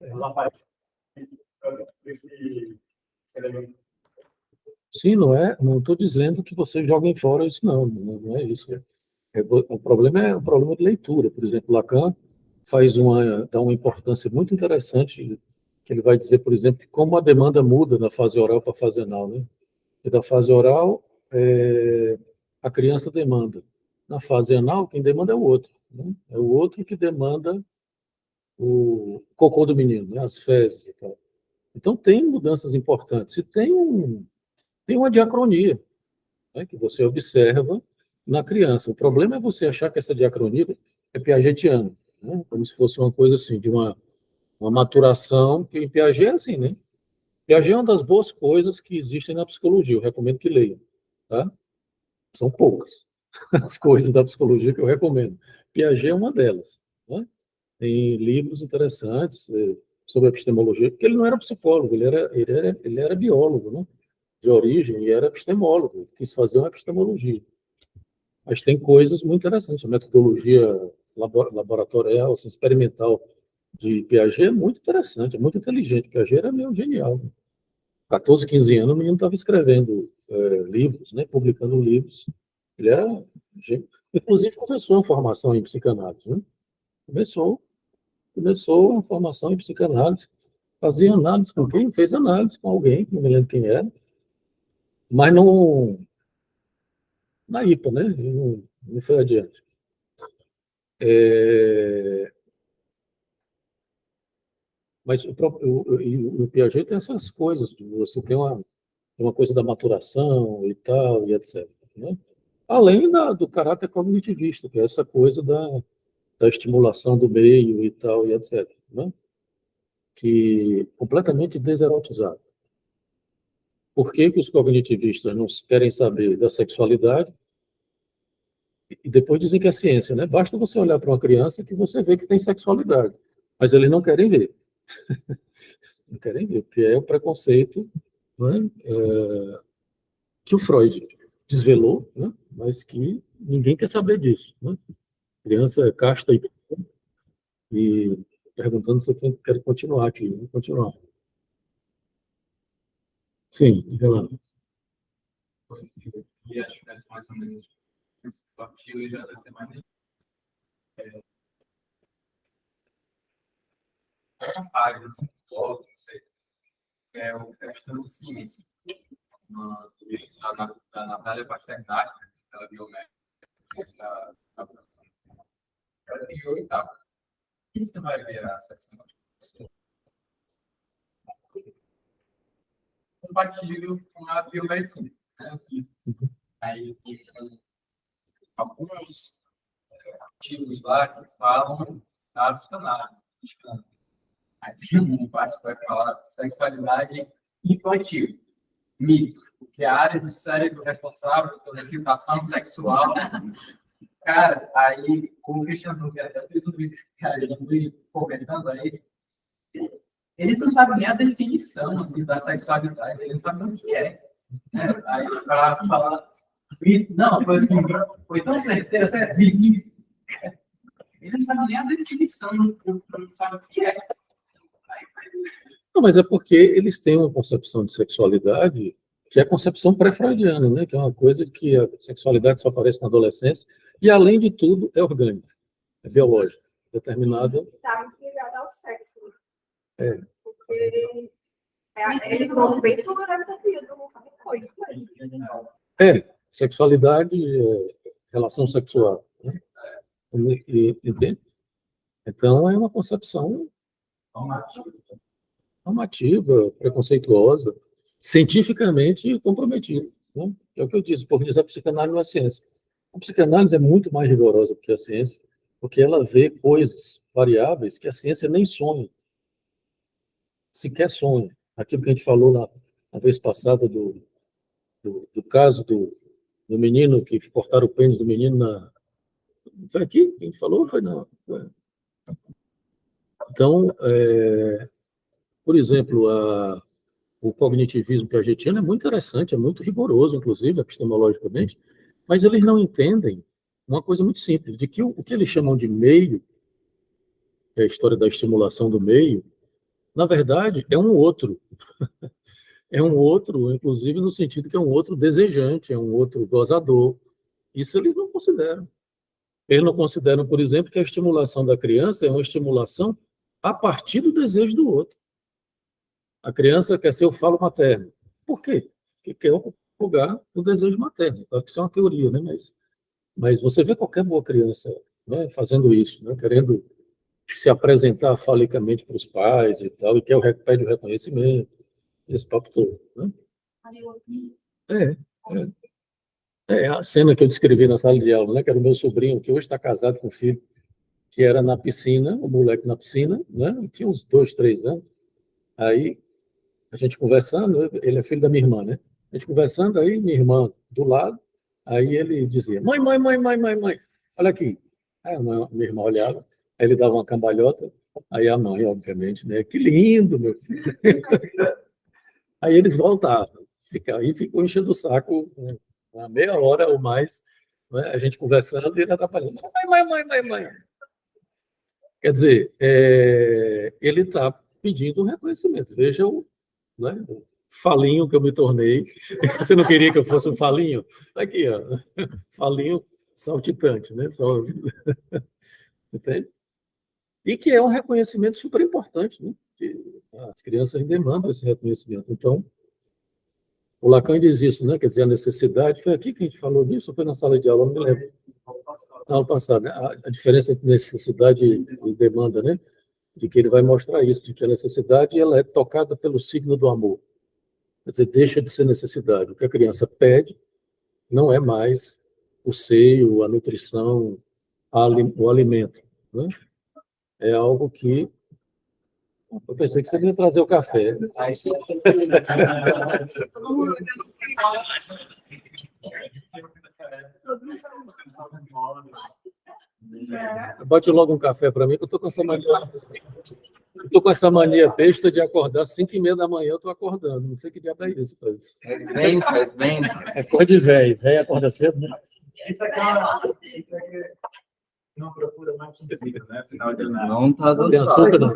ela faz esse elemento. Sim, não estou dizendo que vocês joguem fora isso, não é isso. O problema é o problema de leitura. Por exemplo, Lacan dá uma importância muito interessante, que ele vai dizer, por exemplo, que como a demanda muda da fase oral para a fase anal, né? E da fase oral, a criança demanda. Na fase anal, quem demanda é o outro, né? É o outro que demanda o cocô do menino, né? As fezes e tal. Então, tem mudanças importantes. E tem uma diacronia, né, que você observa na criança. O problema é você achar que essa diacronia é piagetiana, né? Como se fosse uma coisa assim, de uma maturação, que em Piaget é assim, né? Piaget é uma das boas coisas que existem na psicologia, eu recomendo que leiam, tá? São poucas as coisas da psicologia que eu recomendo. Piaget é uma delas, né? Tem livros interessantes sobre epistemologia, porque ele não era psicólogo, ele era biólogo, né? De origem, e era epistemólogo, quis fazer uma epistemologia. Mas tem coisas muito interessantes. A metodologia laboratorial, assim, experimental de Piaget é muito interessante, é muito inteligente. Piaget era meio genial, né? 14, 15 anos, o menino estava escrevendo livros, né? Publicando livros. Ele era... Inclusive, começou a formação em psicanálise, né? Começou a formação em psicanálise. Fazia análise com quem? Fez análise com alguém, não me lembro quem era, mas não na IPA, né? Não foi adiante. Mas o Piaget tem essas coisas, você tem uma coisa da maturação e tal, e etc. Né? Além do caráter cognitivista, que é essa coisa da estimulação do meio e tal, e etc. Né? Que completamente deserotizado. Por que os cognitivistas não querem saber da sexualidade e depois dizem que é ciência, né? Basta você olhar para uma criança que você vê que tem sexualidade, mas eles não querem ver. Não querem ver, porque é o preconceito, né, que o Freud desvelou, né, mas que ninguém quer saber disso. Né? Criança casta e perguntando se eu quero continuar aqui. Vou continuar. Sim, Renato. E acho que é mais ou menos esse partido já deve ter mais páginas, não sei. É o questão de ciência. Da Natália Pasternak, ela biomédica, ela criou e tal. Isso que vai ver a sessão compatível com a biomedicina. Né? Assim, aí tem alguns artigos lá que falam da psicanálise. Aí tem uma parte que vai falar de sexualidade infantil. Mito, porque a área do cérebro responsável pela excitação sexual. Cara, aí, como o Cristiano até fez um vídeo reagindo e comentando a isso, eles não sabem nem a definição assim, da sexualidade, eles não sabem o que é. Né? Aí, para falar, não, foi assim, foi tão certeiro, assim, eles não sabem nem a definição, não sabem o que é. Não, mas é porque eles têm uma concepção de sexualidade que é a concepção pré-freudiana, né? Que é uma coisa que a sexualidade só aparece na adolescência e, além de tudo, é orgânica, é biológica, determinada. Está muito ligada ao sexo. É. Porque eles vão bem por essa vida, não foi. Sexualidade, relação sexual. Né? Entende? Então, é uma concepção normativa, preconceituosa, cientificamente comprometida. Né? É o que eu disse, por dizer a psicanálise não é ciência. A psicanálise é muito mais rigorosa do que a ciência, porque ela vê coisas variáveis que a ciência nem sonha, sequer sonha. Aquilo que a gente falou na vez passada do caso do menino que cortaram o pênis do menino foi aqui que a gente falou? Foi não? Então, por exemplo, o cognitivismo piagetiano é muito interessante, é muito rigoroso, inclusive, epistemologicamente, mas eles não entendem uma coisa muito simples, de que o que eles chamam de meio, que é a história da estimulação do meio, Na verdade, é um outro. É um outro, inclusive no sentido que é um outro desejante, é um outro gozador. Isso eles não consideram. Eles não consideram, por exemplo, que a estimulação da criança é uma estimulação a partir do desejo do outro. A criança quer ser o falo materno. Por quê? Porque quer ocupar o lugar do desejo materno. Claro que isso é uma teoria, né? Mas você vê qualquer boa criança, né, fazendo isso, né, querendo se apresentar falicamente para os pais e tal, e pede o reconhecimento, esse papo todo. Né? É, é a cena que eu descrevi na sala de aula, né, que era o meu sobrinho, que hoje está casado com um filho, que era na piscina, o moleque na piscina, né, tinha uns 2, 3 anos. Aí, a gente conversando, ele é filho da minha irmã, né? A gente conversando, aí minha irmã do lado, aí ele dizia, mãe, mãe, mãe, mãe, mãe, mãe, olha aqui. Aí a minha irmã olhava, aí ele dava uma cambalhota, aí a mãe, obviamente, né? Que lindo, meu filho. Aí eles voltavam, aí ficou enchendo o saco, né, uma meia hora ou mais, né, a gente conversando e ele atrapalhando. Mãe, mãe, mãe, mãe, mãe. Quer dizer, ele está pedindo um reconhecimento. Veja né, o falinho que eu me tornei. Você não queria que eu fosse um falinho? Aqui, ó. Falinho saltitante, né? Entende? E que é um reconhecimento super importante, né? As crianças demandam esse reconhecimento. Então, o Lacan diz isso, né? Quer dizer, a necessidade. Foi aqui que a gente falou disso ou foi na sala de aula? Não me lembro. Não, passado, né? A diferença entre necessidade e demanda, né? De que ele vai mostrar isso, de que a necessidade ela é tocada pelo signo do amor. Quer dizer, deixa de ser necessidade. O que a criança pede não é mais o seio, a nutrição, o alimento. Né? É algo que... Eu pensei que você ia trazer o café. Bote logo um café para mim, que eu estou com essa mania. Estou com essa mania besta de acordar às 5h30 da manhã, eu estou acordando. Não sei que diabo é isso. Faz bem. É coisa de velho. Velho acorda cedo, né? Isso aqui não procura mais comida, né? Afinal de nada. Não tá Tem açúcar, não?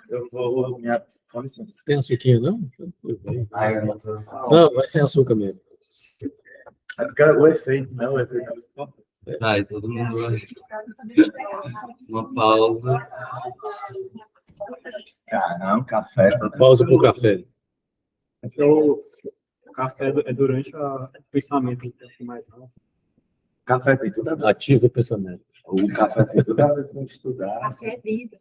Eu vou... Com licença. Tem açuquinha, não? Não, vai sem açúcar mesmo. O efeito, né? O efeito. Vai, todo mundo vai. Uma pausa. Caramba, café. Pausa para o café. O café é durante o pensamento mais alto. Café tem tudo a ver. Ativa o pensamento. O café tem tudo a ver com estudar. Café é vida.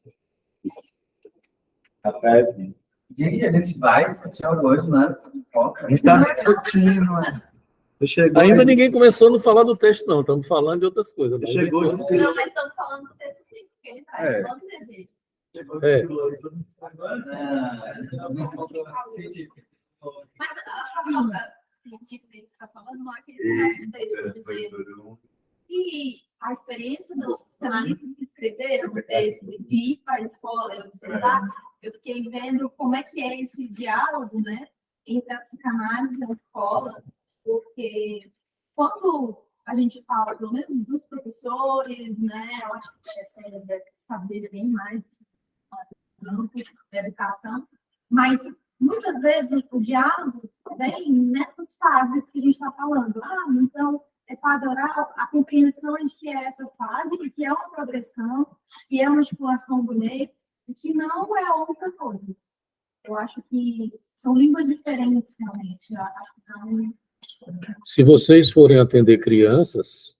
Café é vida. Gente, a gente vai discutir algo hoje, né? Sobre foca. A gente está discutindo, mano. Ainda ninguém começou a não falar do texto, não. Estamos falando de outras coisas. Mas Chegou depois- Não, mas estamos falando do texto sim, porque ele traz todo o desejo. É. Mas a própria científica que você está falando, não é que ele começa o texto dizendo que a experiência dos psicanalistas que escreveram o texto, de ir para a escola e observar, eu fiquei vendo como é que é esse diálogo, né, entre a psicanálise e a escola, porque quando a gente fala, pelo menos dos professores, né, eu acho que a Célia deve saber bem mais do campo da educação, mas muitas vezes o diálogo vem nessas fases que a gente está falando. Então, é fase oral, a compreensão de que é essa fase, e que é uma progressão, que é uma articulação do meio, e que não é outra coisa. Eu acho que são línguas diferentes, realmente. Eu acho que não... Se vocês forem atender crianças,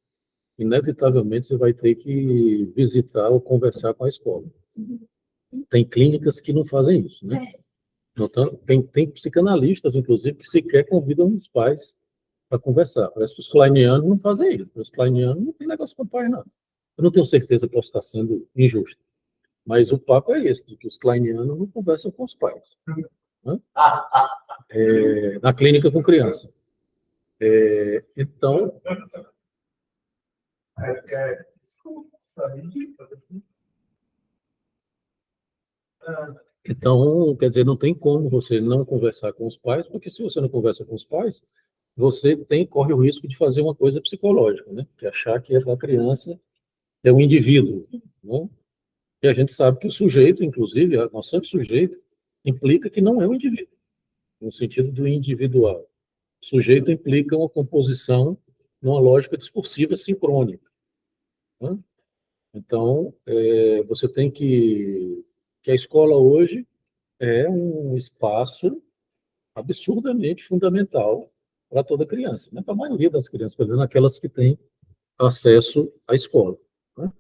inevitavelmente você vai ter que visitar ou conversar com a escola. Tem clínicas que não fazem isso, né? Então, tem psicanalistas, inclusive, que sequer convidam os pais para conversar. Parece que os kleinianos não fazem isso. Os kleinianos não tem negócio com o pai, não. Eu não tenho certeza que posso estar sendo injusto. Mas o papo é esse, de que os kleinianos não conversam com os pais. Né? Na clínica com criança. Então, quer dizer, não tem como você não conversar com os pais, porque se você não conversa com os pais, você corre o risco de fazer uma coisa psicológica, né? De achar que a criança é um indivíduo, né? E a gente sabe que o sujeito, inclusive, a noção de sujeito, implica que não é um indivíduo, no sentido do individual. Sujeito implica uma composição numa lógica discursiva sincrônica, né? Então, você tem que a escola hoje é um espaço absurdamente fundamental para toda criança, né? Para a maioria das crianças, pelo menos aquelas que têm acesso à escola, né?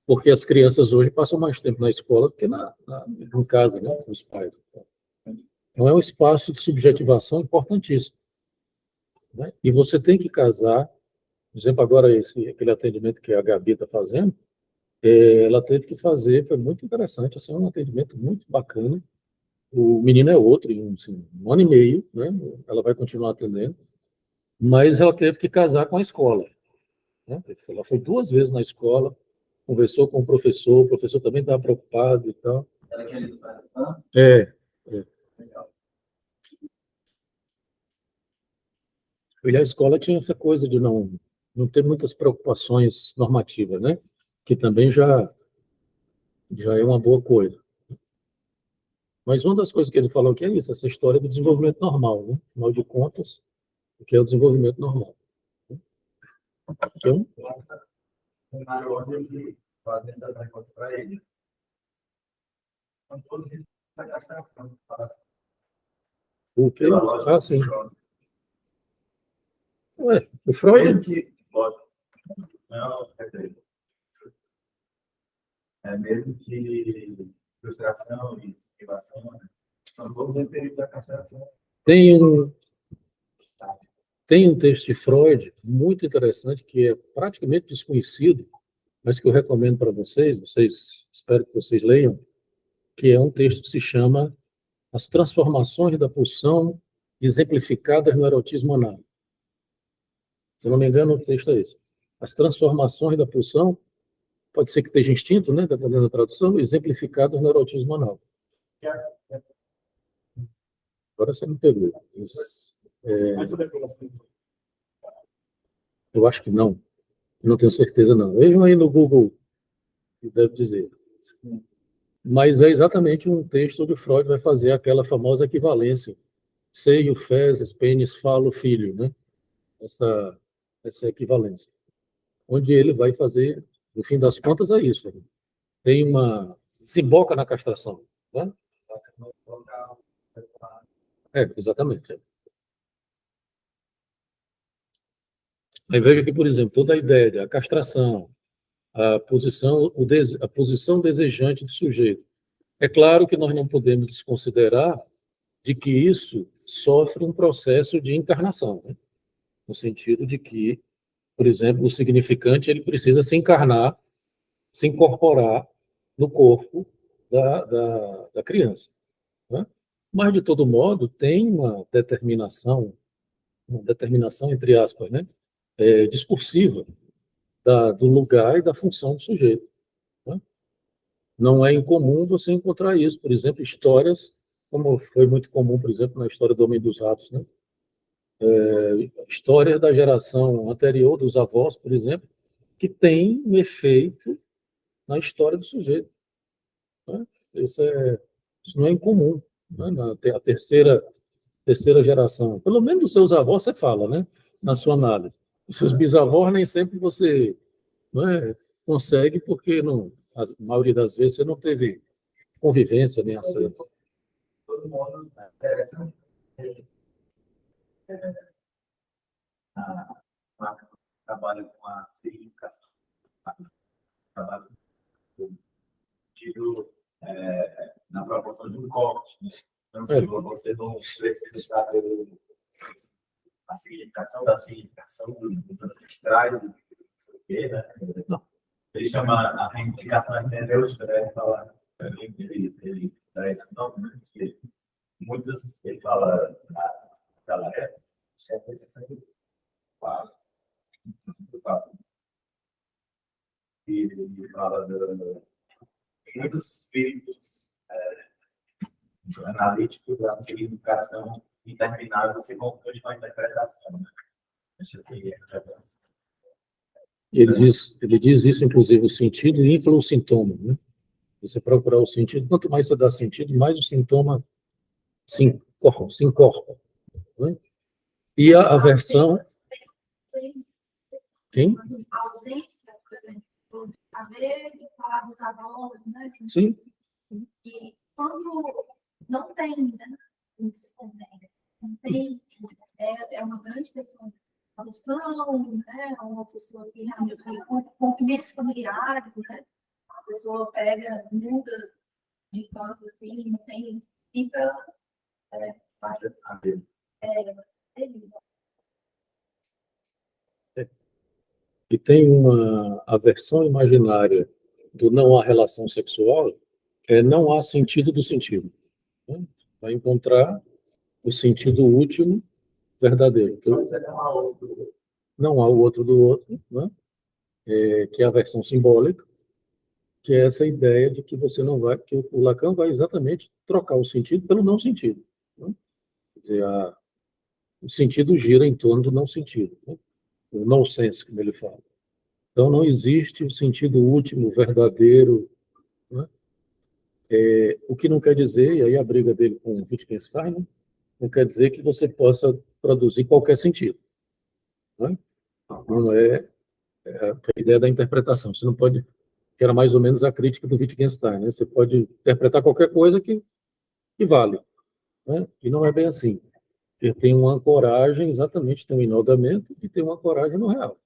Porque as crianças hoje passam mais tempo na escola do que em casa, né, com os pais. Então, é um espaço de subjetivação importantíssimo, né? E você tem que casar, por exemplo, agora aquele atendimento que a Gabi está fazendo, ela teve que fazer, foi muito interessante, assim, um atendimento muito bacana. O menino é outro, em assim, 1 ano e meio, né? Ela vai continuar atendendo, mas ela teve que casar com a escola, né? Ela foi 2 vezes na escola, conversou com o professor também estava preocupado e tal. Era aquele do Paraná? É. Legal. E a escola tinha essa coisa de não ter muitas preocupações normativas, né? Que também já é uma boa coisa. Mas uma das coisas que ele falou que é isso, essa história do desenvolvimento normal, né? Afinal de contas, o que é o desenvolvimento normal. Então, Na ordem de fazer essa pergunta para ele. São todos eles da castração. o que? Ah, sim. Ué, o Freud, Mesmo que, lógico, mesmo que frustração e privação, né, são todos referidos à castração. tem um texto de Freud muito interessante, que é praticamente desconhecido, mas que eu recomendo para vocês, espero que vocês leiam, que é um texto que se chama As Transformações da Pulsão Exemplificadas no Erotismo Anal. Se eu não me engano, o texto é esse. As transformações da pulsão, pode ser que esteja extinto, né, dependendo da tradução, exemplificadas no erotismo anal. Agora você me pegou. Eu acho que não. Não tenho certeza, não. Vejam aí no Google, que deve dizer. Mas é exatamente um texto onde Freud vai fazer aquela famosa equivalência. Seio, fezes, pênis, falo, filho, né? Essa equivalência. Onde ele vai fazer, no fim das contas, é isso. Tem desemboca na castração, né? Exatamente. Aí veja que, por exemplo, toda a ideia da castração, a posição desejante do sujeito. É claro que nós não podemos desconsiderar de que isso sofre um processo de encarnação, né? No sentido de que, por exemplo, o significante ele precisa se encarnar, se incorporar no corpo da criança, né? Mas, de todo modo, tem uma determinação entre aspas, né? Discursiva do lugar e da função do sujeito, né? Não é incomum você encontrar isso, por exemplo, histórias, como foi muito comum, por exemplo, na história do Homem dos Ratos, né? Histórias da geração anterior, dos avós, por exemplo, que tem um efeito na história do sujeito, né? Isso não é incomum, né? A terceira geração, pelo menos dos seus avós você fala, né? Na sua análise. Os seus bisavós nem sempre você, né, consegue, porque a maioria das vezes você não teve convivência nem acesso. Todo mundo interessante. Trabalha com a significação, trabalha na proporção de um corte, né? Então, se você não precisa saber a significação da significação dos ancestrais, não sei o quê, né? Ele chama a reivindicação hermenêutica, né? Ele fala, ele dá esse nome, né? Que muitos, ele fala daquela época, é 64, 64. E ele fala de muitos espíritos analíticos da significação interminável se confundem com a interpretação, né? Acho que Ele diz isso, inclusive, o sentido infla o sintoma, né? Você procurar o sentido, quanto mais você dá sentido, mais o sintoma se encorpa, né? E a aversão... Quem? A ausência, por exemplo, a ver e falar dos avós, né? Sim. E quando não tem, né? Isso também. Não tem, é uma grande questão de adoção, né? Uma pessoa que realmente tem rompimentos familiares, né? A pessoa pega, muda de canto assim, não tem, fica Baixa a dele. terrível. E tem uma aversão imaginária do não há relação sexual, não há sentido do sentido, né? Vai encontrar o sentido último verdadeiro. Só isso é uma outra. Não há o outro do outro, né? Que é a versão simbólica, que é essa ideia de que você não vai, que o Lacan vai exatamente trocar o sentido pelo não sentido, né? Quer dizer, o sentido gira em torno do não sentido, né? O nonsense, como ele fala. Então, não existe o sentido último, verdadeiro, né? O que não quer dizer, e aí a briga dele com o Wittgenstein, né? Não quer dizer que você possa produzir qualquer sentido, né? Não é a ideia da interpretação. Você não pode, que era mais ou menos a crítica do Wittgenstein, né? Você pode interpretar qualquer coisa que vale, né? E não é bem assim. Porque tem uma ancoragem, exatamente, tem um enodamento e tem uma ancoragem no real.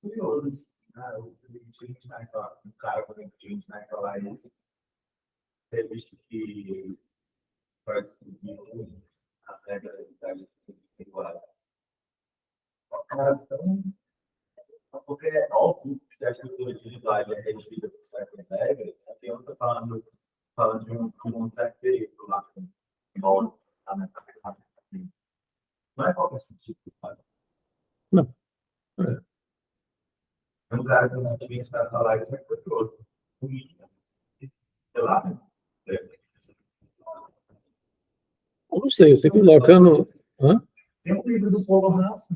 Curioso, assim, né? O cara, quando a gente naquela isso, ter visto que para discutir as regras da idade temporária. Elas estão. Porque é óbvio que se a estrutura individual é regida por certas regras, tem outra falando de um certo período lá, embora não é qualquer sentido. Não. É. Um cara que não tinha estado na live, sempre foi outro. Sei lá, né? Eu não sei, eu sei que o Lacan... Hã? Tem um livro do Paulo Hanson,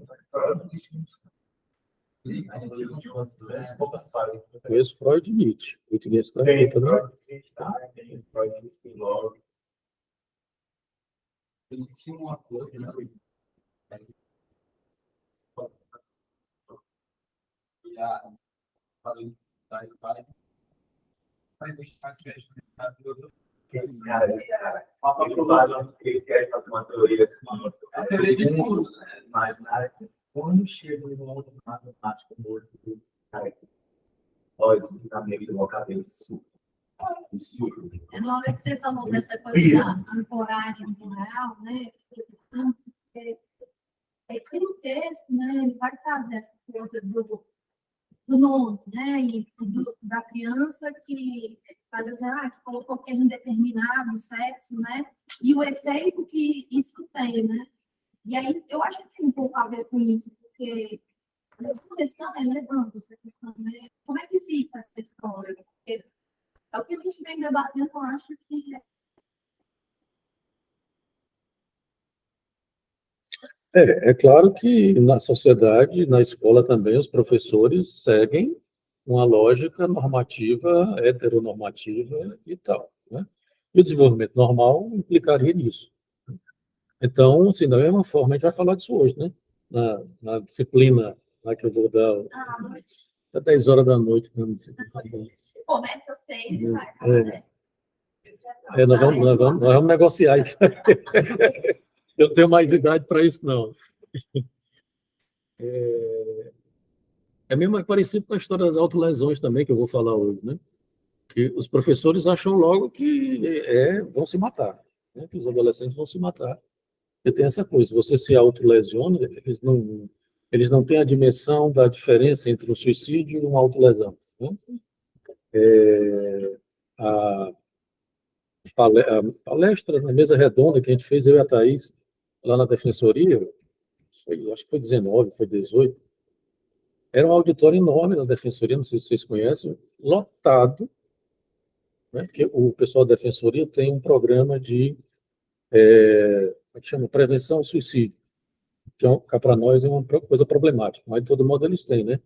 poucas páginas. Conheço Freud e Nietzsche. Wittgenstein Tem também. tem Freud, Spinoza. Ele tinha uma coisa, né? E a vai deixar as questões. Esse cara, eles querem fazer uma teoria assim, A teoria de tudo, né? imaginária, quando chega um outro matemático morto, cara, olha, isso que tá meio que no cabelo, surdo. Na hora que você falou dessa coisa da ancoragem do real, né? Que no texto, né, ele vai trazer essa coisa do nome, né? E da criança que vai dizer, que colocou que é indeterminado o sexo, né? E o efeito que isso tem, né? E aí eu acho que tem um pouco a ver com isso, porque a questão é levando essa questão, né? Como é que fica essa história? Porque é o que a gente vem debatendo, eu acho que É claro que na sociedade, na escola também, os professores seguem uma lógica normativa, heteronormativa e tal, né? E o desenvolvimento normal implicaria nisso. Então, assim, da mesma forma, a gente vai falar disso hoje, né? Na disciplina lá que eu vou dar, à noite às 10 horas da noite, na disciplina. começa às 6 e vai, né? Nós vamos negociar isso. Eu não tenho mais idade para isso, não. Mesmo parecido com a história das autolesões também, que eu vou falar hoje, né? Que os professores acham logo que vão se matar, né? Que os adolescentes vão se matar. Porque tem essa coisa, você se autolesiona, eles não têm a dimensão da diferença entre um suicídio e uma autolesão, né? A palestra na mesa redonda que a gente fez, eu e a Thaís, lá na defensoria, acho que foi 19, foi 18, era um auditório enorme na defensoria, não sei se vocês conhecem, lotado, né? Porque o pessoal da defensoria tem um programa de como é que chama? Prevenção ao suicídio, que para nós é uma coisa problemática, mas de todo modo eles têm, né?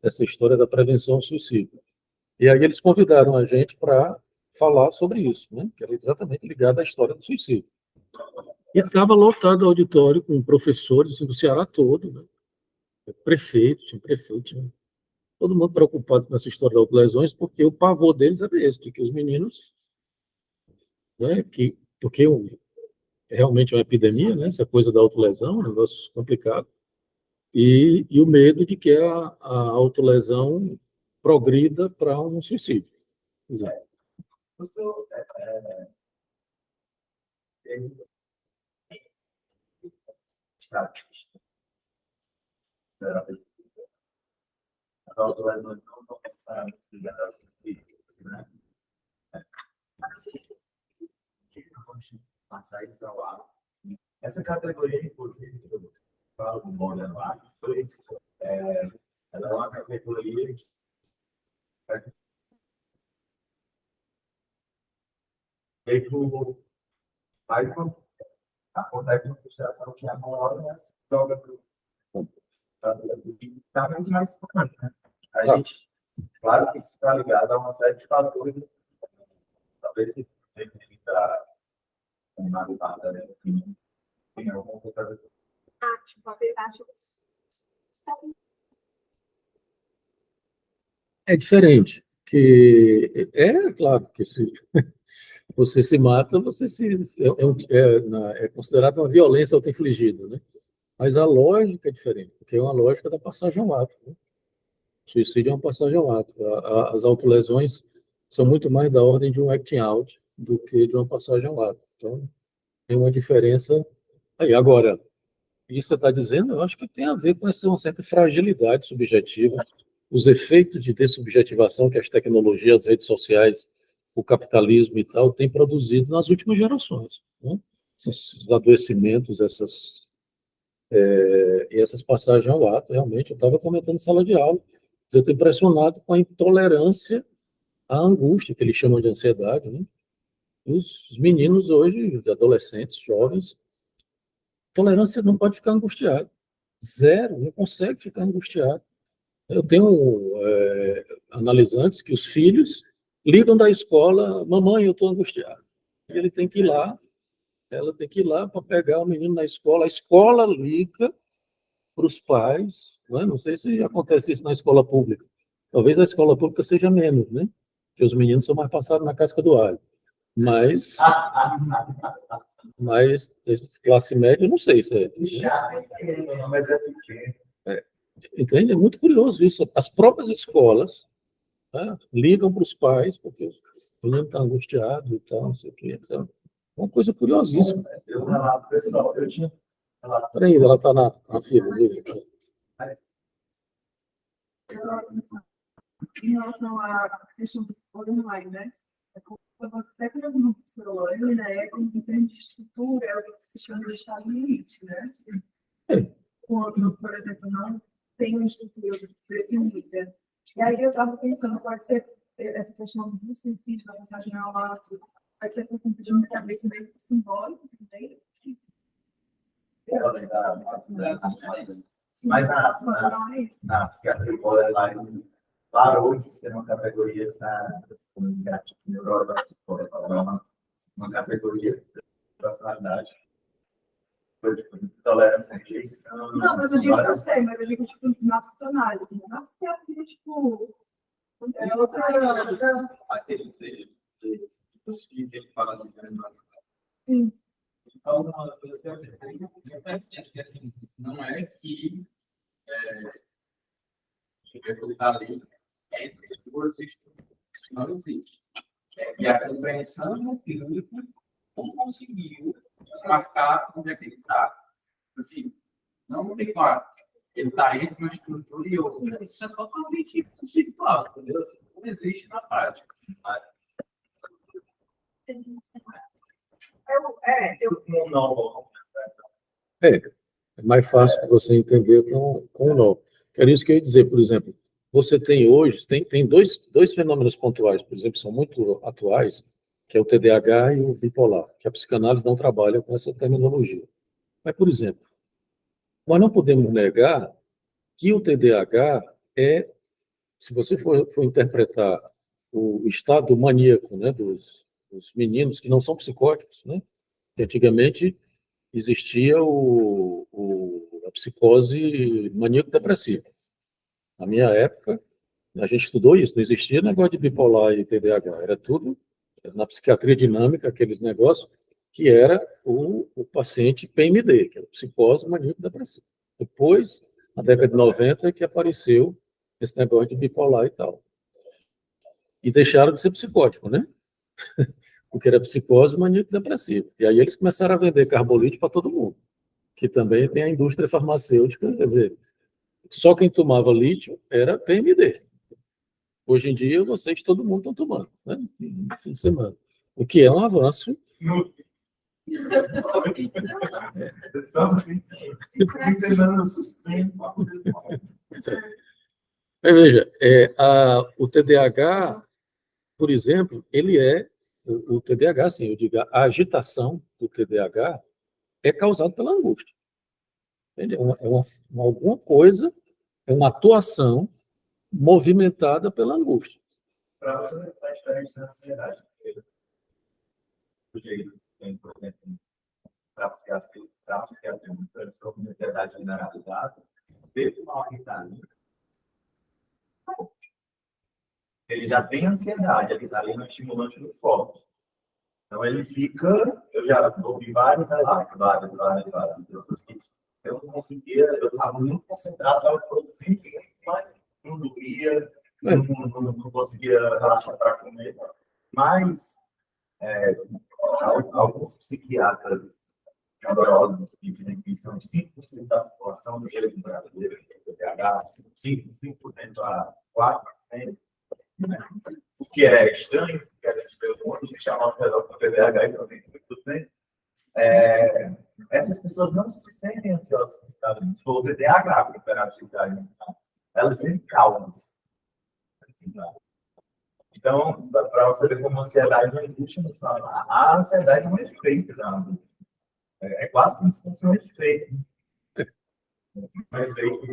essa história da prevenção ao suicídio. E aí eles convidaram a gente para falar sobre isso, né? Que era exatamente ligado à história do suicídio. E estava lotado o auditório com professores assim, do Ceará todo, né? Prefeito, tinha todo mundo preocupado com essa história das autolesões, porque o pavor deles era esse, de que os meninos, né, porque realmente é uma epidemia, né, essa coisa da autolesão, um negócio complicado, e o medo de que a autolesão progrida para um suicídio. Exato. Professor, estatística. As autolesões não estão necessariamente ligadas ao suicídio, né? Passar isso ao ar. Essa categoria, inclusive, que eu falo do Modern Art, ela é uma categoria que acontece uma frustração que a hora se joga para está muito mais importante, né? A gente, claro que isso está ligado a uma série de fatores, talvez se está uma nada, né? Tem alguma coisa. Acho. É diferente, que é claro que se você se mata, é considerado uma violência auto-infligida, né? Mas a lógica é diferente, porque é uma lógica da passagem ao ato, né? O suicídio é uma passagem ao ato. As autolesões são muito mais da ordem de um acting out do que de uma passagem ao ato. Então, tem uma diferença aí. Agora, isso que você está dizendo, eu acho que tem a ver com uma certa fragilidade subjetiva, os efeitos de dessubjetivação que as tecnologias, as redes sociais, o capitalismo e tal, têm produzido nas últimas gerações, né? Esses adoecimentos, essas passagens ao ato, realmente, eu estava comentando em sala de aula, eu estou impressionado com a intolerância à angústia, que eles chamam de ansiedade, né? Os meninos hoje, adolescentes, jovens, tolerância não pode ficar angustiado. Zero, não consegue ficar angustiado. Eu tenho analisantes que os filhos ligam da escola, mamãe, eu estou angustiado. E ele tem que ir lá, ela tem que ir lá para pegar o menino na escola. A escola liga para os pais, não sei se acontece isso na escola pública. Talvez a escola pública seja menos, né? Porque os meninos são mais passados na casca do alho. Mas classe média, eu não sei se é. Mas é pequeno. Entende? É muito curioso isso. As próprias escolas, né, ligam para os pais, porque o menino está angustiado e tal, não sei o quê. Então, uma coisa curiosíssima. Eu relato, pessoal, eu tinha relato. Peraí, ela está na fila. Em relação à questão do online, né? Até mesmo no celular, né? Com diferente estrutura, é o que se chama de estado limite, né? Quando, por exemplo, não tem uma estrutura definida. E aí eu estava pensando, pode ser essa questão do suicídio, da passagem ao ato, pode ser de uma cabeça meio simbólica também. Mas na psiquiatria borderline parou de ser uma categoria da uma categoria de personalidade. Tolerância à rejeição. Não, mas eu digo que eu sei, mas eu digo, tipo, na psicanálise. Na psiquiatria, tipo, é outra. Aquele dos que ele fala de Sim. Então, uma coisa que eu acho que assim, não é que o sujeito está ali, não existe. E a compreensão do clínico não conseguiu marcar onde é que ele está. Assim, não tem claro. Ele está entre uma estrutura e outra. Isso é totalmente conceitual, entendeu? Assim, não existe na prática. É mais fácil de você entender com o nó. Era isso que eu ia dizer, por exemplo, você tem hoje, tem dois fenômenos pontuais, por exemplo, são muito atuais, que é o TDAH e o bipolar, que a psicanálise não trabalha com essa terminologia. Mas, por exemplo, nós não podemos negar que o TDAH é se você for interpretar o estado maníaco, né, dos meninos que não são psicóticos, né, que antigamente existia a psicose maníaco-depressiva. Na minha época, a gente estudou isso, não existia negócio de bipolar e TDAH, era tudo na psiquiatria dinâmica, aqueles negócios que era o paciente PMD, que era psicose maníaco-depressiva. Depois, na década de 90, é que apareceu esse negócio de bipolar e tal. E deixaram de ser psicótico, né? Porque era psicose maníaco-depressiva. E aí eles começaram a vender carbolítio para todo mundo, que também tem a indústria farmacêutica, quer dizer, só quem tomava lítio era PMD. Hoje em dia, vocês, todo mundo estão tomando, né? No fim de semana. O que é um avanço. Estamos ensinando suspense. Mas veja, o TDAH, por exemplo, ele o TDAH, assim, eu digo, a agitação do TDAH é causada pela angústia. Entendeu? Alguma coisa, é uma atuação movimentada pela angústia. Para você ver a diferença da ansiedade. Porque tem, por exemplo, para a psiquiatria, uma pessoa com ansiedade generalizada, se ele tomar uma Ritalina, ele já tem ansiedade, a Ritalina é um estimulante muito forte. Então ele fica, eu já ouvi vários relatos, várias pessoas que eu não conseguia, eu estava muito concentrado, estava produzindo, mas não dormia, não conseguia relaxar para comer. Mas alguns psiquiatras rigorosos que dizem que são 5% da população do brasileiro, TDAH, 5% a 4%, né? O que é estranho, porque a gente vê um monte de chamar os redor com TDAH e 95%. Essas pessoas não se sentem ansiosas com Ritalina. Se for o TDAH, com hiperatividade, elas se sentem calmas. Então, para você ver como a ansiedade não angústia, a ansiedade é um efeito da angústia. É quase como se fosse um efeito.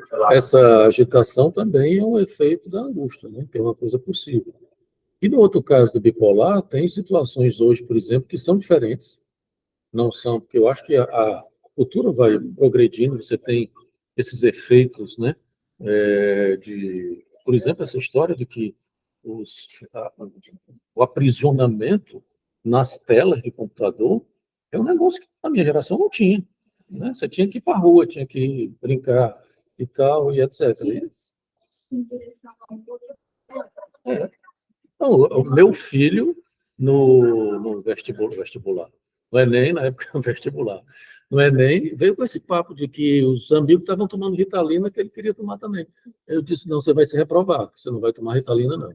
Sei lá. Essa agitação também é um efeito da angústia, né? Que é uma coisa possível. E no outro caso do bipolar, tem situações hoje, por exemplo, que são diferentes. Não são, porque eu acho que a cultura vai progredindo, você tem esses efeitos, né? Por exemplo, essa história de que o aprisionamento nas telas de computador é um negócio que na minha geração não tinha, né? Você tinha que ir para a rua, tinha que brincar e tal, e etc. Então, o meu filho, no vestibular, no Enem, na época, vestibular, no Enem, veio com esse papo de que os amigos estavam tomando Ritalina, que ele queria tomar também. Eu disse, não, você vai ser reprovado, você não vai tomar Ritalina, não.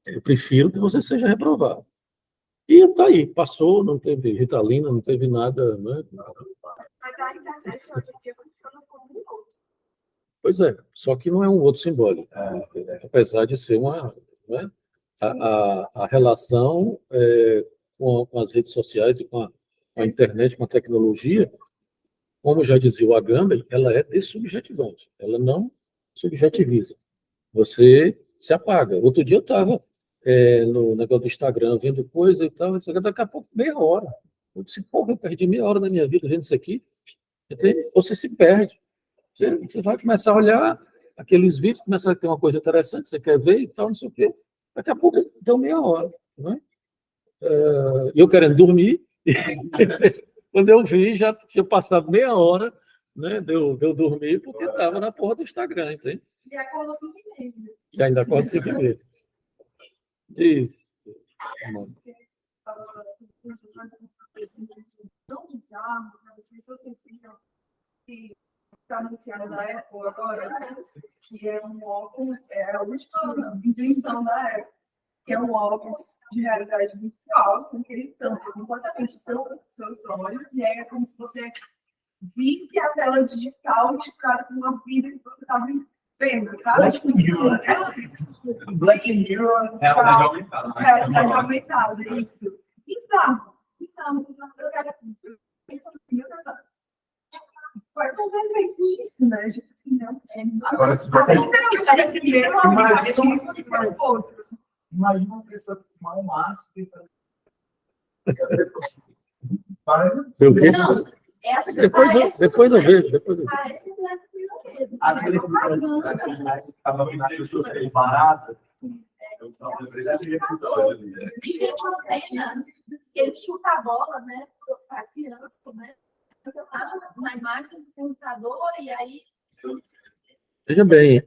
Eu prefiro que você seja reprovado. E está aí, passou, não teve Ritalina, não teve nada, né? Mas a internet hoje em dia funciona como um outro. Pois é, só que não é um outro simbólico, apesar de ser uma... Né? A relação com as redes sociais e com a internet, com a tecnologia, como já dizia o Agamben, ela é dessubjetivante, ela não subjetiviza. Você se apaga. Outro dia eu estava no negócio do Instagram, vendo coisa e tal, daqui a pouco, meia hora. Eu disse, porra, eu perdi meia hora da minha vida vendo isso aqui. Você se perde. Você vai começar a olhar aqueles vídeos, começa a ter uma coisa interessante, você quer ver e tal, não sei o quê. Daqui a pouco deu meia hora. Né? Eu querendo dormir, quando eu vi, já tinha passado meia hora, né, de eu dormir, porque estava na porra do Instagram, entende? E acorda com medo. E ainda acorda sem medo. Diz. Tão bizarro, não sei se vocês viram que está anunciado da Apple agora, que é um óculos, é a última invenção da Apple, que é um óculos de realidade virtual, sem que ele tampa completamente os seus olhos, e aí é como se você visse a tela digital misturada com uma vida que você estava vendo, sabe? Black Mirror. Realidade aumentada. Realidade aumentada, isso. Bizarro. Eu quero pensar no meu casamento. Quais são os efeitos disso, né? Tipo assim, não. Agora, se você Parece primeiro Imagina- o outro. imagina uma pessoa que fuma um ácido e parece Sei o quê? Não, essa Depois eu vejo. Parece um Black Mirror mesmo. aquele que estava vendo as pessoas que baratas. Eu só lembrei daquele episódio ali. E tem uma cena que ele chuta a bola, né, para a criança, né? Você tá na imagem do computador e aí. Veja bem,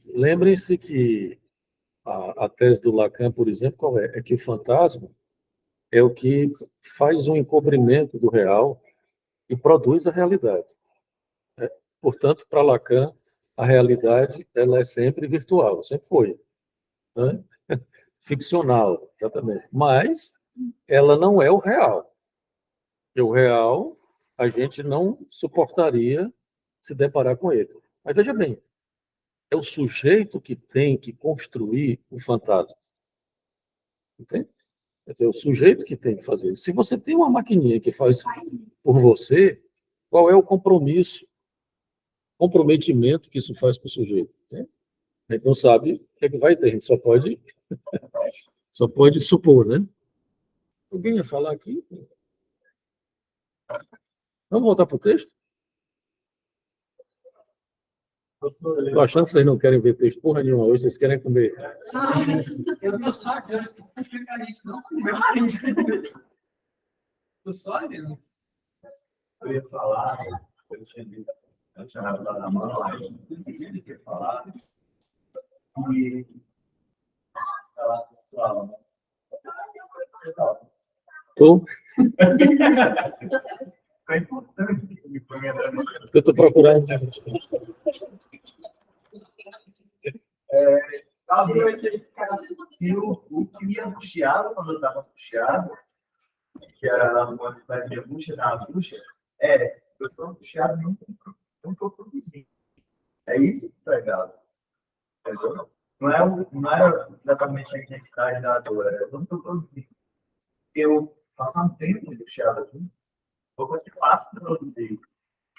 lembrem-se que a tese do Lacan, por exemplo, qual é? É que o fantasma é o que faz um encobrimento do real e produz a realidade. Portanto, para Lacan, a realidade ela é sempre virtual, sempre foi, né? Ficcional, exatamente. Mas ela não é o real. E o real, a gente não suportaria se deparar com ele. Mas veja bem, é o sujeito que tem que construir o fantasma. Entende? É o sujeito que tem que fazer isso. Se você tem uma maquininha que faz por você, qual é o comprometimento que isso faz para o sujeito? Né? A gente não sabe o que é que vai ter, a gente só pode supor, né? Alguém ia falar aqui? Vamos voltar para o texto? Estou achando que vocês não querem ver texto porra nenhuma hoje, vocês querem comer. Eu tô só olhando assim, pra chegar nisso, não com meu marido. Tô só olhando. Eu ia falar, eu tinha dito, eu tinha dado na mão, aí eu não ia falar. E falar pessoal, né? Estou? É importante que me ponha na mão. Eu estou procurando. Talvez o que me angustiava quando eu estava angustiado, que era uma espécie de angústia da angústia, eu estou angustiado e não estou produzindo. É isso que é legal. Entendeu? Não é exatamente a intensidade da dor, eu não estou produzindo. Eu passar um tempo angustiado aqui, vou continuar a produzir.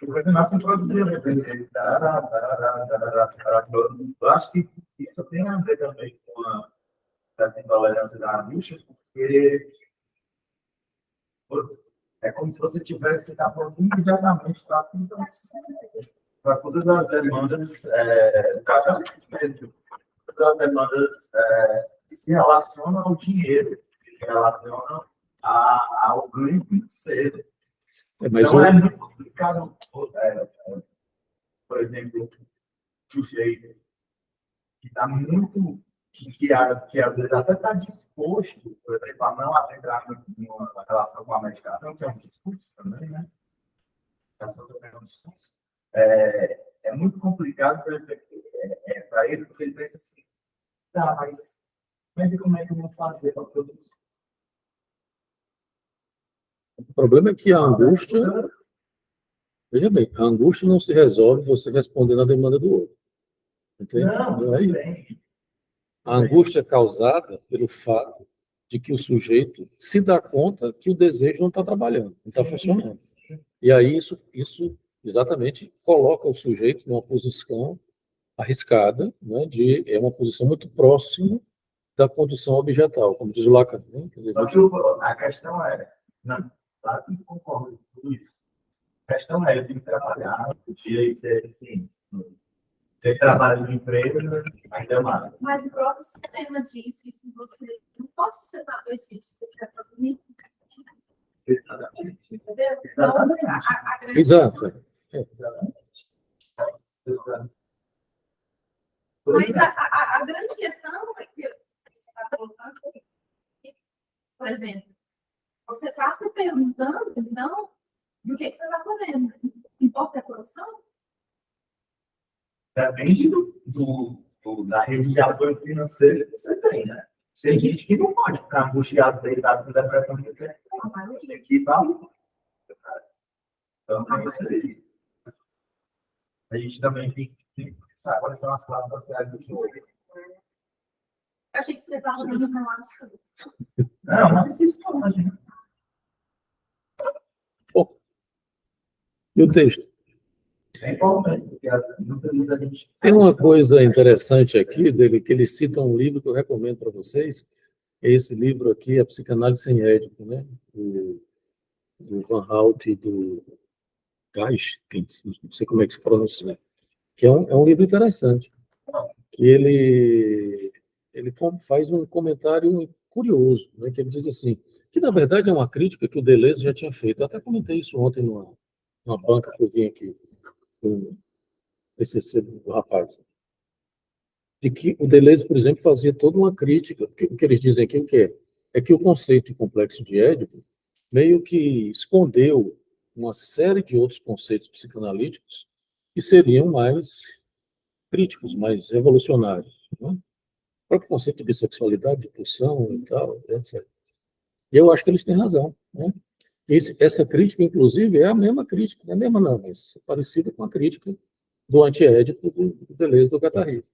Eu vou continuar a produzir. Eu acho que isso tem a ver também com a certa intolerância da angústia, porque é como se você tivesse que estar pronto imediatamente para todas as demandas do casamento, todas as demandas que se relacionam ao dinheiro, que se relacionam ao ganho financeiro. Mas Então, é muito complicado, por exemplo, o sujeito que está muito, que às vezes até está disposto, por exemplo, a não entrar numa relação com a medicação, que é um discurso também, né? A medicação também é um discurso. É muito complicado para ele, porque ele pensa assim, tá, mas e como é que eu vou fazer para produzir? o problema é que a angústia, veja bem, a angústia não se resolve você respondendo à demanda do outro. Entende? Não, É isso. bem. A angústia é causada pelo fato de que o sujeito se dá conta que o desejo não está trabalhando, não está funcionando. E aí isso exatamente coloca o sujeito numa posição arriscada, né, é uma posição muito próxima da condição objetal, como diz o Lacan. Né? Quer dizer, Só que a questão não, claro que concordo com tudo isso. A questão eu tenho que trabalhar, podia ser assim, ter trabalho no emprego, ainda mais. Mas o próprio sistema diz que se você não pode ser adoecido, se você quer produzir. Exatamente. Entendeu? Então, a grande exato. Mas a grande questão é que você está colocando, por exemplo, você está se perguntando, então, do que você está fazendo? Importa a produção? Depende da rede de apoio financeiro que você tem, né? Tem gente que não pode ficar angustiado, deitado com depressão, que tem que ir para a luta. Então, tem isso aí. A gente também tem que pensar quais são as classes sociais do jogo. Eu achei que você estava falando com a Não, mas isso pode, né? E o texto? É importante, porque muitas vezes a gente. Tem uma coisa interessante aqui dele, que ele cita um livro que eu recomendo para vocês. Esse livro aqui, A Psicanálise Sem Édipo, né? Do Van Hout e do Geist, não sei como é que se pronuncia, que é um livro interessante, que ele faz um comentário curioso, né? Que ele diz assim, que na verdade é uma crítica que o Deleuze já tinha feito. Eu até comentei isso ontem numa banca que eu vim aqui, com o PCC do rapaz, de que o Deleuze, por exemplo, fazia toda uma crítica, porque o que eles dizem aqui, o que é? É que o conceito de complexo de Édipo meio que escondeu uma série de outros conceitos psicanalíticos que seriam mais críticos, mais revolucionários, né? O próprio conceito de bissexualidade, de pulsão e tal, etc. E eu acho que eles têm razão, né? Essa crítica, inclusive, é a mesma crítica, não é a mesma não, mas parecida com a crítica do antiédipo do Deleuze do Guattari.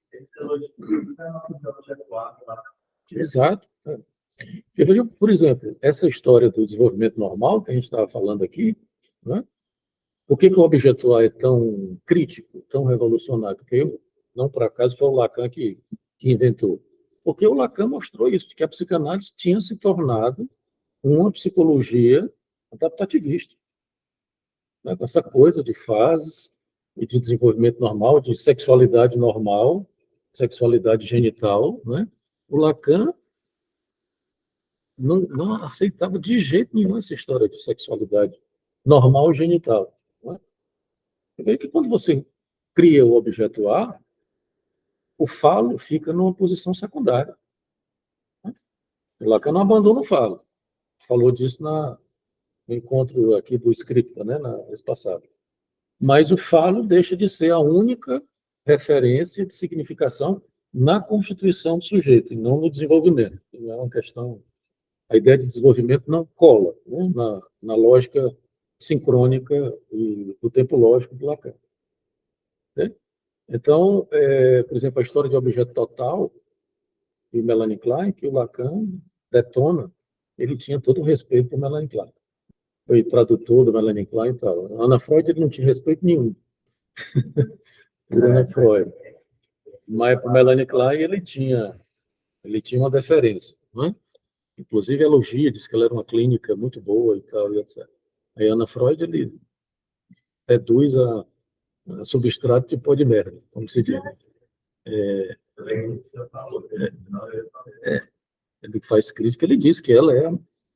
Exato. Eu vejo, por exemplo, essa história do desenvolvimento normal que a gente estava falando aqui, né? Por que o objeto A é tão crítico, tão revolucionário? Porque, não por acaso, foi o Lacan que inventou. Porque o Lacan mostrou isso, que a psicanálise tinha se tornado uma psicologia adaptativista, né? Com essa coisa de fases e de desenvolvimento normal, de sexualidade normal, sexualidade genital, né? O Lacan não aceitava de jeito nenhum essa história de sexualidade normal genital, né? Você vê que quando você cria o objeto A, o falo fica numa posição secundária, né? O Lacan não abandona o falo. Falou disso no encontro aqui do Scripta, né, na vez passada. Mas o falo deixa de ser a única referência de significação na constituição do sujeito, e não no desenvolvimento. Não é uma questão... A ideia de desenvolvimento não cola, né, na lógica sincrônica e do tempo lógico do Lacan, né? Então, por exemplo, a história de objeto total de Melanie Klein, que o Lacan detona, ele tinha todo o respeito por Melanie Klein. Foi tradutor do Melanie Klein e tal. Ana Freud ele não tinha respeito nenhum por Ana Freud. Mas para Melanie Klein ele tinha uma deferência, né? Inclusive elogia, diz que ela era uma clínica muito boa e tal, e etc. Aí Ana Freud ele reduz a substrato de pó de merda, como se diz. Ele faz crítica, ele diz que ela é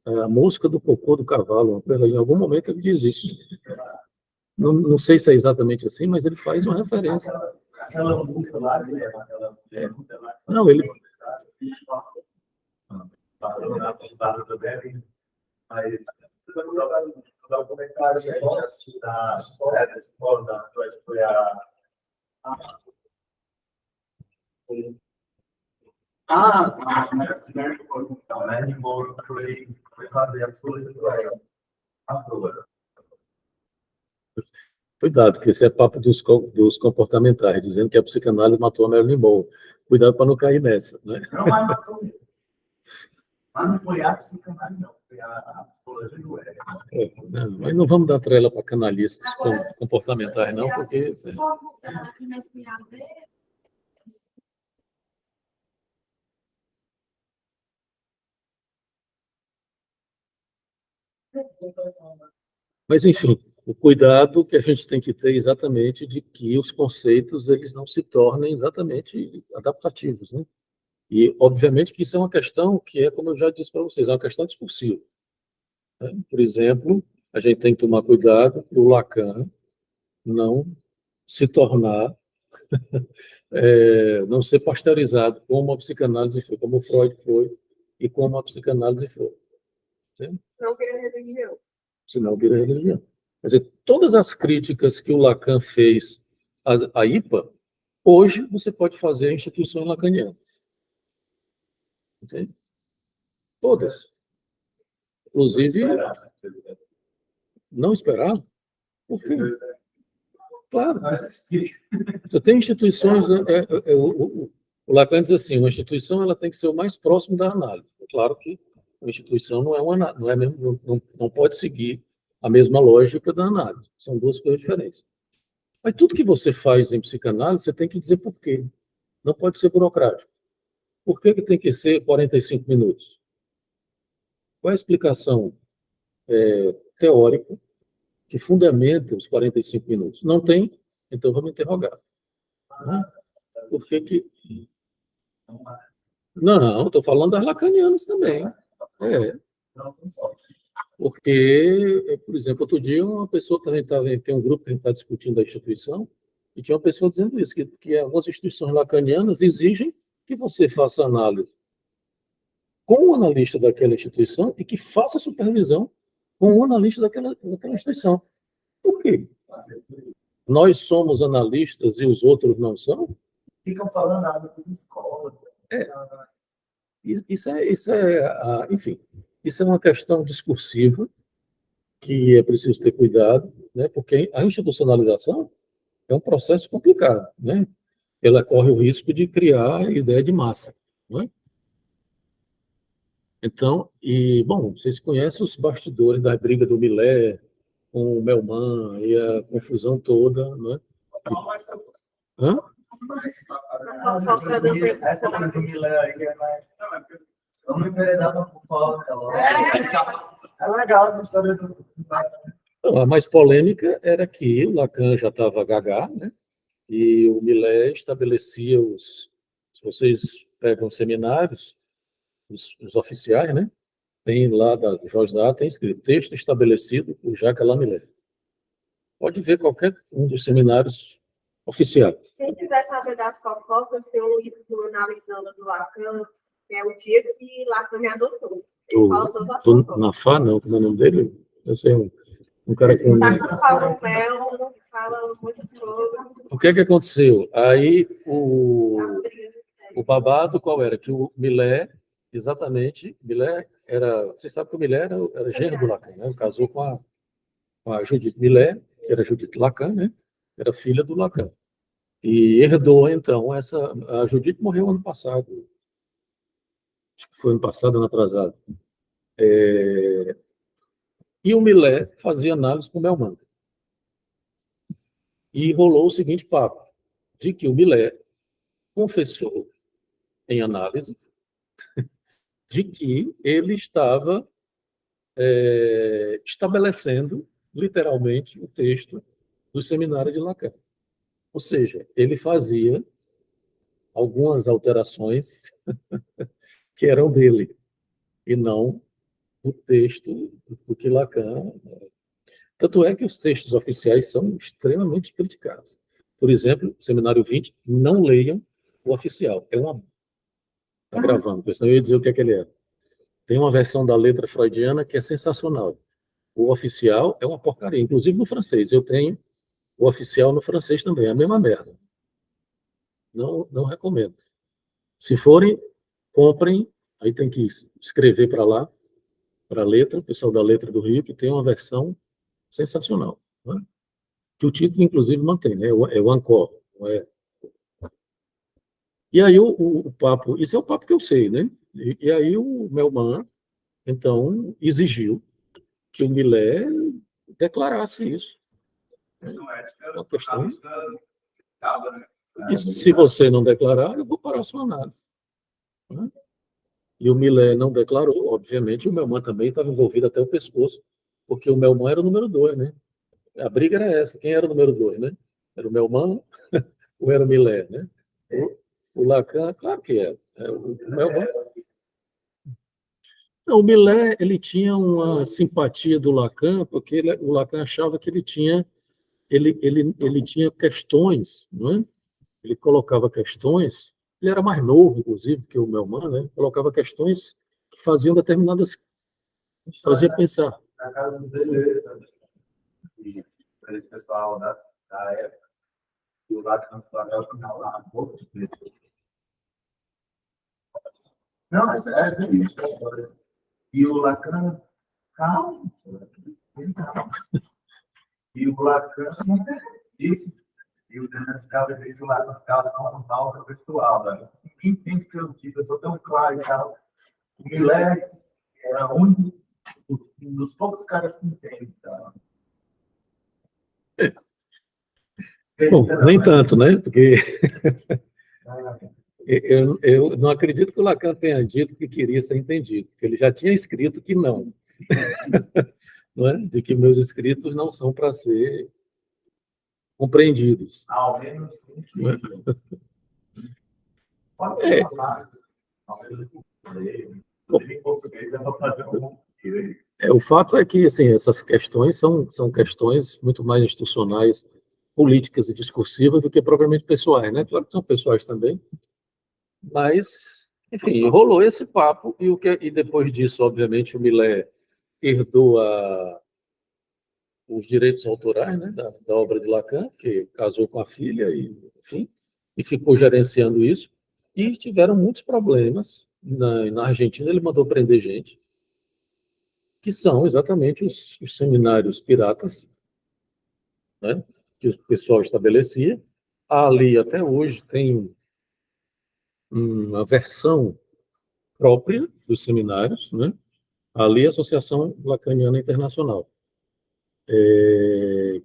a mosca do cocô do cavalo. Em algum momento ele diz isso. Não sei se é exatamente assim, mas ele faz uma referência. Aquela música lá, né? Não, ele... Mas só um comentário que a gente assistiu da escola da Freud foi a Marilyn Monroe foi fazer a flor. Cuidado, porque esse é papo dos comportamentais, dizendo que a psicanálise matou a Marilyn Monroe. Cuidado para não cair nessa, né? Não, mas matou mesmo. Mas não foi a psicanálise, não. Foi a psicologia do Eric. Mas não vamos dar trela para canalistas comportamentais, não, porque... Só voltando aqui na espiral dele. Mas, enfim, o cuidado que a gente tem que ter exatamente de que os conceitos eles não se tornem exatamente adaptativos, né? E, obviamente, que isso é uma questão que é, como eu já disse para vocês, é uma questão discursiva, né? Por exemplo, a gente tem que tomar cuidado para o Lacan não se tornar, não ser pasteurizado como a psicanálise foi, como o Freud foi e como a psicanálise foi. Entende? Não queria religião. Senão vira religião. Quer dizer, todas as críticas que o Lacan fez à IPA, hoje você pode fazer a instituição lacaniana. Entende? Todas. Inclusive, não esperava. Por quê? Claro. Você tem instituições... o Lacan diz assim, uma instituição ela tem que ser o mais próximo da análise. Claro que a instituição não pode seguir a mesma lógica da análise. São duas coisas diferentes. Mas tudo que você faz em psicanálise, você tem que dizer por quê. Não pode ser burocrático. Por que tem que ser 45 minutos? Qual é a explicação teórica que fundamenta os 45 minutos? Não tem, então vamos interrogar. Por que que... Não, estou falando das lacanianas também. Porque, por exemplo, outro dia uma pessoa também tem um grupo que a gente está discutindo a instituição, e tinha uma pessoa dizendo isso, que algumas instituições lacanianas exigem que você faça análise com o analista daquela instituição e que faça supervisão com o analista daquela instituição. Por quê? Nós somos analistas e os outros não são? Ficam falando nada das escolas. Enfim, isso é uma questão discursiva que é preciso ter cuidado, né? Porque a institucionalização é um processo complicado, né? Ela corre o risco de criar ideia de massa, né? Então, bom, vocês conhecem os bastidores da briga do Millet com o Melman e a confusão toda, né? Hã? Essa coisa do Millet aí é mais... Vamos enveredar por fora. É legal a história do... A mais polêmica era que o Lacan já estava gaga, né? E o Millet estabelecia se vocês pegam seminários, os oficiais, né? Tem lá da Jorge Dada, tem escrito texto estabelecido por Jacques Alain Millet. Pode ver qualquer um dos seminários oficiais. Quem quiser saber das fofocas, tem um livro analisando do Lacan, que é o dia que Lacan me adotou. Ele fala todas as fofocas. Na FA, não, como é o nome dele? Eu sei, um cara com... Lacan fala o mel, fala muitas coisas. O que é que aconteceu? Aí o babado qual era? Que o Millet, exatamente, Millet era... Você sabe que o Millet era genro do Lacan, né? Casou com a Judith Millet, que era Judith Lacan, né? Era filha do Lacan. E herdou, então, a Judith morreu ano passado. Acho que foi ano passado, ano atrasado. E o Millet fazia análise com o Melman. E rolou o seguinte papo, de que o Millet confessou em análise de que ele estava estabelecendo, literalmente, o texto do seminário de Lacan. Ou seja, ele fazia algumas alterações que eram dele, e não o texto do que Lacan... Tanto é que os textos oficiais são extremamente criticados. Por exemplo, Seminário 20, não leiam o oficial. Está gravando, porque senão eu ia dizer o que é que ele é. Tem uma versão da letra freudiana que é sensacional. O oficial é uma porcaria, inclusive no francês. Eu tenho o oficial no francês também, é a mesma merda. Não recomendo. Se forem, comprem, aí tem que escrever para lá, para a letra, o pessoal da Letra do Rio, que tem uma versão sensacional. Né? Que o título, inclusive, mantém, né? É o Ancor. Não é? E aí o papo, isso é o papo que eu sei, né? E aí o Melman, então, exigiu que o Millet declarasse isso. Uma questão... Isso, se você não declarar, eu vou parar a sua análise. Né? E o Millet não declarou, obviamente, o Melman também estava envolvido até o pescoço, porque o Melman era o número 2, né? A briga era essa, quem era o número 2, né? Era o Melman ou era o Millet, né? O Lacan, claro que era. O Melman... Não, o Millet, ele tinha uma simpatia do Lacan, porque o Lacan achava que ele tinha questões, não é? Ele colocava questões, ele era mais novo, inclusive, que o Melman, né? Colocava questões que faziam determinadas... fazia pensar. Na casa dos Deleuze, e esse pessoal da época, e o Lacan falava no final lá um pouco de preto. Não, é sério. E o Lacan, calma. E o Lacan disse, e o Deleuze ficava dizendo que o Lacan ficava tão mal pessoal, né? Ninguém tem que ter o título, eu sou tão claro e tal. O Millet era o único um dos poucos caras que entendem. Tá? Bom, nem tanto, né? Porque eu não acredito que o Lacan tenha dito que queria ser entendido, porque ele já tinha escrito que não. Não é? De que meus escritos não são para ser compreendidos. Ao menos Não é? pode falar, ao menos em português, dá para fazer um O fato é que assim, essas questões são questões muito mais institucionais, políticas e discursivas do que propriamente pessoais, né? Claro que são pessoais também, mas, enfim, rolou esse papo e depois disso, obviamente, o Millet herdou os direitos autorais, né, da obra de Lacan, que casou com a filha e, enfim, e ficou gerenciando isso, e tiveram muitos problemas. Na Argentina, ele mandou prender gente, que são exatamente os seminários piratas, né, que o pessoal estabelecia. Ali, até hoje, tem uma versão própria dos seminários, né? Ali, a Associação Lacaniana Internacional.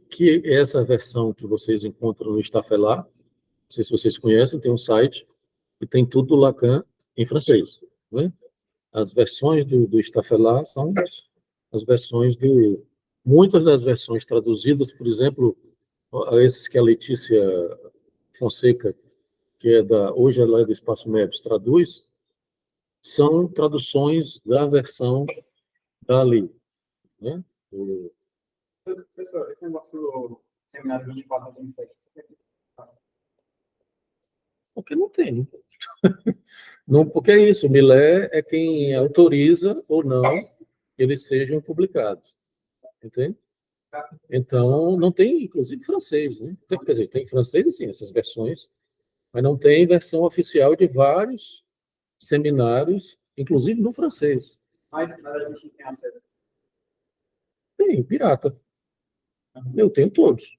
Que é essa versão que vocês encontram no Stafelar, não sei se vocês conhecem, tem um site que tem tudo do Lacan em francês, né? As versões do Stafelar são as versões muitas das versões traduzidas, por exemplo, esses que a Letícia Fonseca, que hoje ela é do Espaço Médios, traduz, são traduções da versão dali, né? Professor, esse negócio do seminário 24 a 27. Porque não tem. Não, porque é isso, o Millet é quem autoriza ou não que eles sejam publicados. Entende? Então, não tem, inclusive, francês, né? Quer dizer, tem francês, assim, essas versões, mas não tem versão oficial de vários seminários, inclusive no francês. Mas a gente tem acesso. Tem, pirata. Eu tenho todos.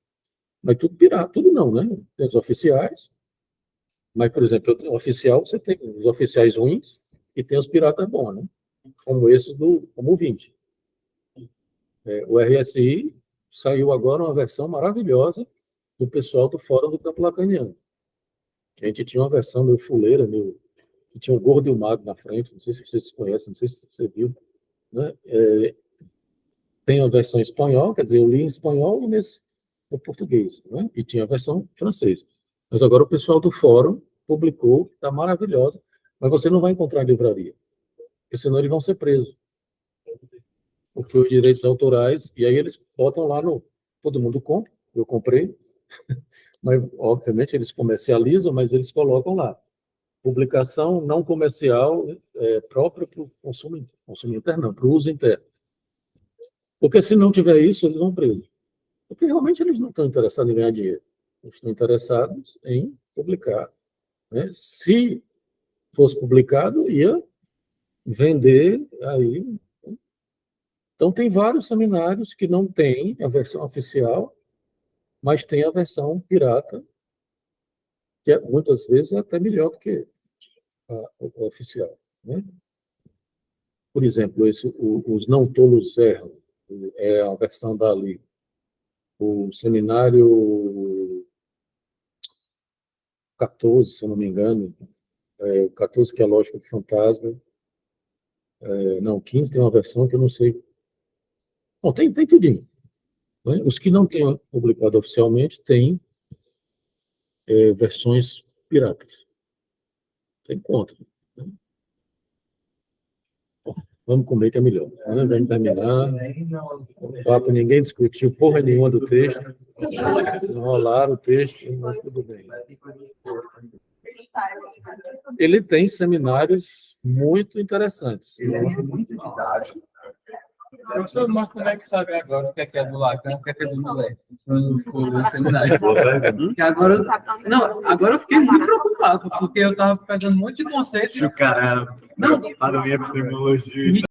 Mas tudo pirata, tudo não, né? Tem os oficiais, mas, por exemplo, oficial, você tem os oficiais ruins e tem os piratas bons, né? Como esse como o 20. O RSI saiu agora uma versão maravilhosa do pessoal do Fórum do Campo Lacaniano. A gente tinha uma versão meio fuleira, que tinha o Gordo e o Magro na frente, não sei se vocês conhecem, não sei se você viu, né? Tem a versão em espanhol, quer dizer, eu li em espanhol e no português, né? E tinha a versão francesa. Mas agora o pessoal do Fórum publicou, está maravilhosa, mas você não vai encontrar em livraria, porque senão eles vão ser presos. Porque os direitos autorais, e aí eles botam lá todo mundo compra, eu comprei, mas obviamente eles comercializam, mas eles colocam lá. Publicação não comercial própria para o consumo interno, não, para o uso interno. Porque se não tiver isso, eles vão presos. Porque realmente eles não estão interessados em ganhar dinheiro. Eles estão interessados em publicar, né? Se fosse publicado, ia vender aí. Então, tem vários seminários que não têm a versão oficial, mas tem a versão pirata, que muitas vezes é até melhor do que a oficial, né? Por exemplo, os Não Tolos Erram, é a versão dali. O seminário 14, se eu não me engano, o 14 que é a lógica do fantasma, não, 15 tem uma versão que eu não sei. Bom, tem tudinho, né? Os que não têm publicado oficialmente têm versões piratas. Tem contra. Né? Bom, vamos comer que é melhor. Né? Vamos terminar. O papo, ninguém discutiu porra nenhuma do texto. Enrolaram o texto, mas tudo bem. Ele tem seminários muito interessantes. Ele é muito didático. Professor, mas como é que sabe agora o que é do Lacan, o que é do Millet? No seminário. Porque agora, agora eu fiquei muito preocupado, porque eu estava pegando um monte de conceitos. O cara Não. para minha epistemologia.